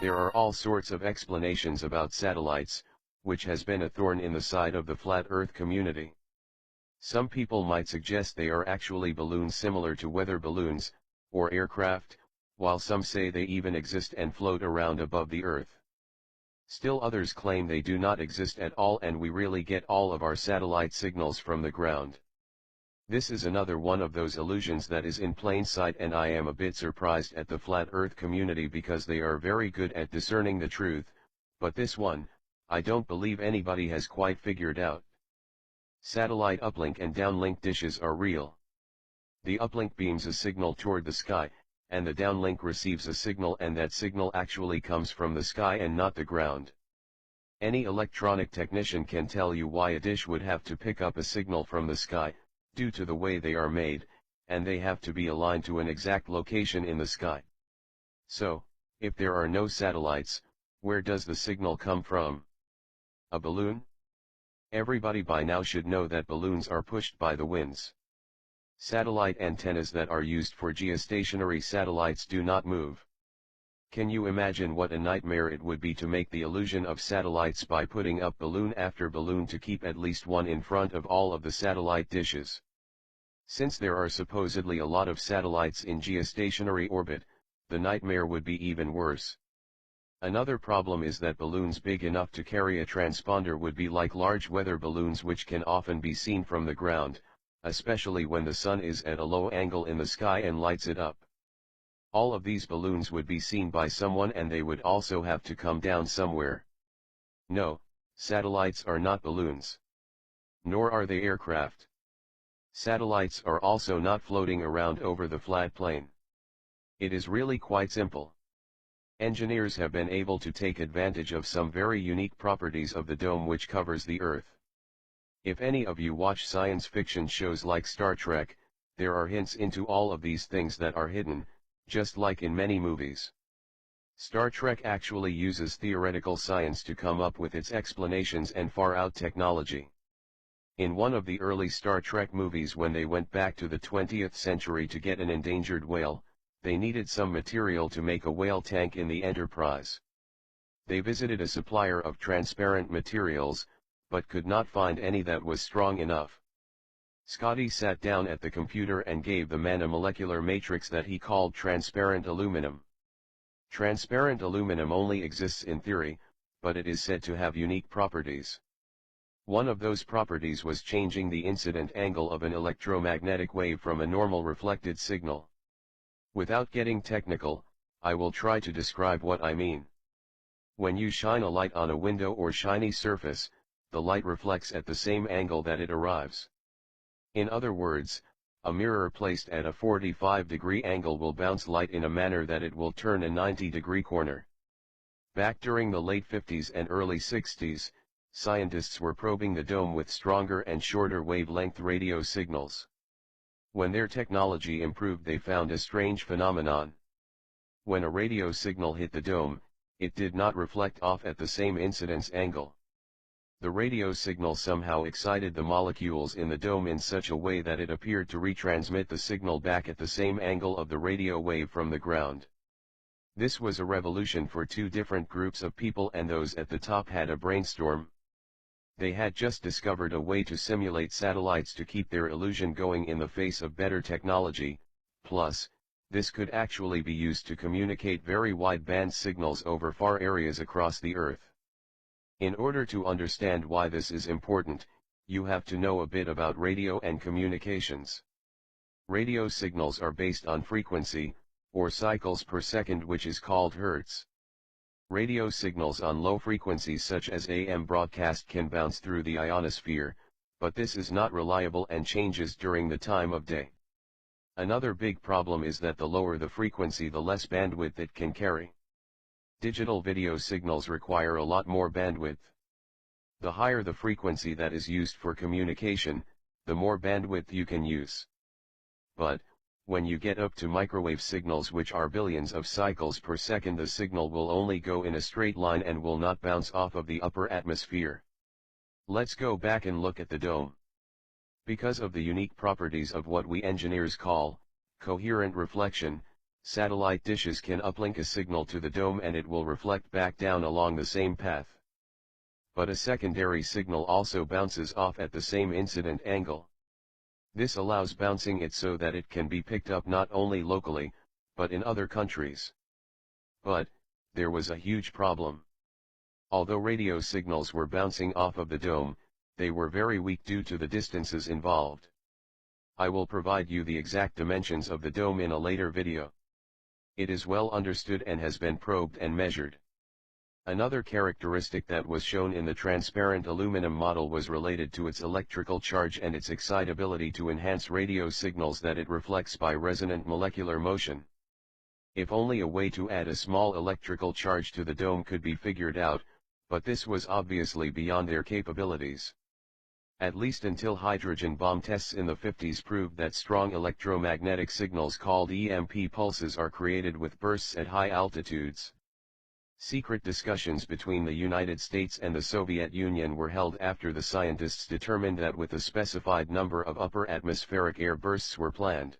There are all sorts of explanations about satellites, which has been a thorn in the side of the flat Earth community. Some people might suggest they are actually balloons similar to weather balloons, or aircraft, while some say they even exist and float around above the Earth. Still others claim they do not exist at all and we really get all of our satellite signals from the ground. This is another one of those illusions that is in plain sight, and I am a bit surprised at the flat Earth community because they are very good at discerning the truth, but this one, I don't believe anybody has quite figured out. Satellite uplink and downlink dishes are real. The uplink beams a signal toward the sky, and the downlink receives a signal, and that signal actually comes from the sky and not the ground. Any electronic technician can tell you why a dish would have to pick up a signal from the sky, due to the way they are made, and they have to be aligned to an exact location in the sky. So, if there are no satellites, where does the signal come from? A balloon? Everybody by now should know that balloons are pushed by the winds. Satellite antennas that are used for geostationary satellites do not move. Can you imagine what a nightmare it would be to make the illusion of satellites by putting up balloon after balloon to keep at least one in front of all of the satellite dishes? Since there are supposedly a lot of satellites in geostationary orbit, the nightmare would be even worse. Another problem is that balloons big enough to carry a transponder would be like large weather balloons, which can often be seen from the ground, especially when the sun is at a low angle in the sky and lights it up. All of these balloons would be seen by someone and they would also have to come down somewhere. No, satellites are not balloons. Nor are they aircraft. Satellites are also not floating around over the flat plane. It is really quite simple. Engineers have been able to take advantage of some very unique properties of the dome which covers the Earth. If any of you watch science fiction shows like Star Trek, there are hints into all of these things that are hidden, just like in many movies. Star Trek actually uses theoretical science to come up with its explanations and far-out technology. In one of the early Star Trek movies, when they went back to the 20th century to get an endangered whale, they needed some material to make a whale tank in the Enterprise. They visited a supplier of transparent materials, but could not find any that was strong enough. Scotty sat down at the computer and gave the man a molecular matrix that he called transparent aluminum. Transparent aluminum only exists in theory, but it is said to have unique properties. One of those properties was changing the incident angle of an electromagnetic wave from a normal reflected signal. Without getting technical, I will try to describe what I mean. When you shine a light on a window or shiny surface, the light reflects at the same angle that it arrives. In other words, a mirror placed at a 45-degree angle will bounce light in a manner that it will turn a 90-degree corner. Back during the late 50s and early 60s, scientists were probing the dome with stronger and shorter wavelength radio signals. When their technology improved, they found a strange phenomenon. When a radio signal hit the dome, it did not reflect off at the same incidence angle. The radio signal somehow excited the molecules in the dome in such a way that it appeared to retransmit the signal back at the same angle of the radio wave from the ground. This was a revolution for two different groups of people, and those at the top had a brainstorm. They had just discovered a way to simulate satellites to keep their illusion going in the face of better technology, plus, this could actually be used to communicate very wide-band signals over far areas across the Earth. In order to understand why this is important, you have to know a bit about radio and communications. Radio signals are based on frequency, or cycles per second, which is called hertz. Radio signals on low frequencies such as AM broadcast can bounce through the ionosphere, but this is not reliable and changes during the time of day. Another big problem is that the lower the frequency, the less bandwidth it can carry. Digital video signals require a lot more bandwidth. The higher the frequency that is used for communication, the more bandwidth you can use. But, when you get up to microwave signals, which are billions of cycles per second, the signal will only go in a straight line and will not bounce off of the upper atmosphere. Let's go back and look at the dome. Because of the unique properties of what we engineers call coherent reflection, Satellite dishes can uplink a signal to the dome and it will reflect back down along the same path. But a secondary signal also bounces off at the same incident angle. This allows bouncing it so that it can be picked up not only locally, but in other countries. But, there was a huge problem. Although radio signals were bouncing off of the dome, they were very weak due to the distances involved. I will provide you the exact dimensions of the dome in a later video. It is well understood and has been probed and measured. Another characteristic that was shown in the transparent aluminum model was related to its electrical charge and its excitability to enhance radio signals that it reflects by resonant molecular motion. If only a way to add a small electrical charge to the dome could be figured out, but this was obviously beyond their capabilities. At least until hydrogen bomb tests in the 50s proved that strong electromagnetic signals called EMP pulses are created with bursts at high altitudes. Secret discussions between the United States and the Soviet Union were held after the scientists determined that with a specified number of upper atmospheric air bursts were planned.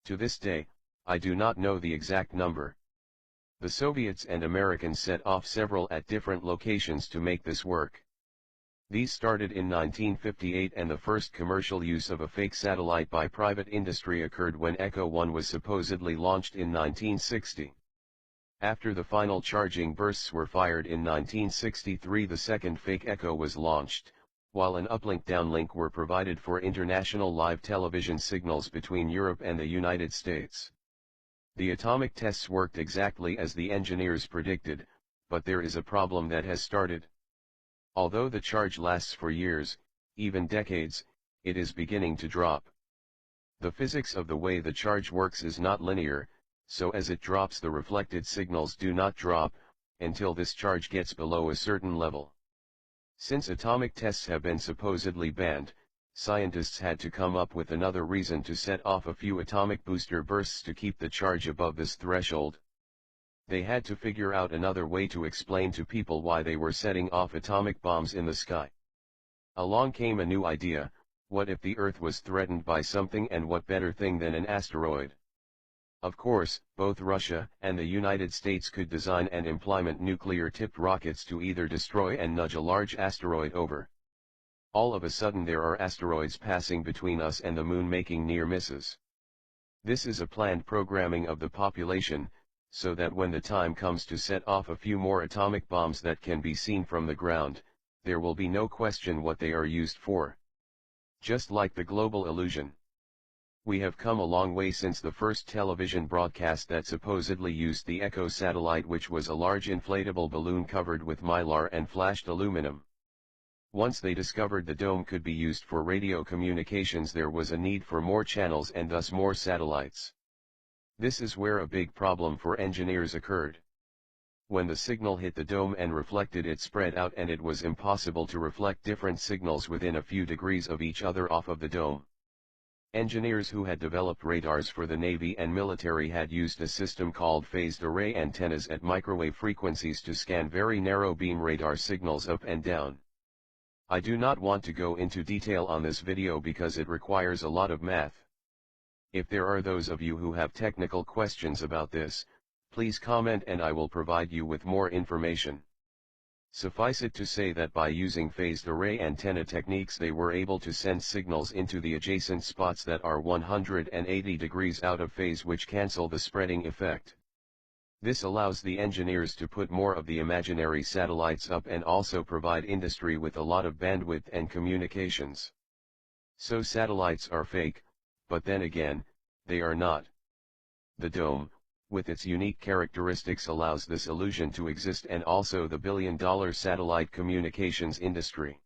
To this day, I do not know the exact number. The Soviets and Americans set off several at different locations to make this work. These started in 1958 and the first commercial use of a fake satellite by private industry occurred when Echo 1 was supposedly launched in 1960. After the final charging bursts were fired in 1963, the second fake Echo was launched, while an uplink-downlink were provided for international live television signals between Europe and the United States. The atomic tests worked exactly as the engineers predicted, but there is a problem that has started. Although the charge lasts for years, even decades, it is beginning to drop. The physics of the way the charge works is not linear, so as it drops the reflected signals do not drop, until this charge gets below a certain level. Since atomic tests have been supposedly banned, scientists had to come up with another reason to set off a few atomic booster bursts to keep the charge above this threshold. They had to figure out another way to explain to people why they were setting off atomic bombs in the sky. Along came a new idea: what if the Earth was threatened by something, and what better thing than an asteroid? Of course, both Russia and the United States could design and implement nuclear-tipped rockets to either destroy and nudge a large asteroid over. All of a sudden there are asteroids passing between us and the moon, making near misses. This is a planned programming of the population, so that when the time comes to set off a few more atomic bombs that can be seen from the ground, there will be no question what they are used for. Just like the global illusion. We have come a long way since the first television broadcast that supposedly used the Echo satellite, which was a large inflatable balloon covered with mylar and flashed aluminum. Once they discovered the dome could be used for radio communications, there was a need for more channels and thus more satellites. This is where a big problem for engineers occurred. When the signal hit the dome and reflected, it spread out and it was impossible to reflect different signals within a few degrees of each other off of the dome. Engineers who had developed radars for the Navy and military had used a system called phased array antennas at microwave frequencies to scan very narrow beam radar signals up and down. I do not want to go into detail on this video because it requires a lot of math. If there are those of you who have technical questions about this, please comment and I will provide you with more information. Suffice it to say that by using phased array antenna techniques they were able to send signals into the adjacent spots that are 180 degrees out of phase, which cancel the spreading effect. This allows the engineers to put more of the imaginary satellites up and also provide industry with a lot of bandwidth and communications. So satellites are fake, but then again, they are not. The dome, with its unique characteristics, allows this illusion to exist, and also the billion-dollar satellite communications industry.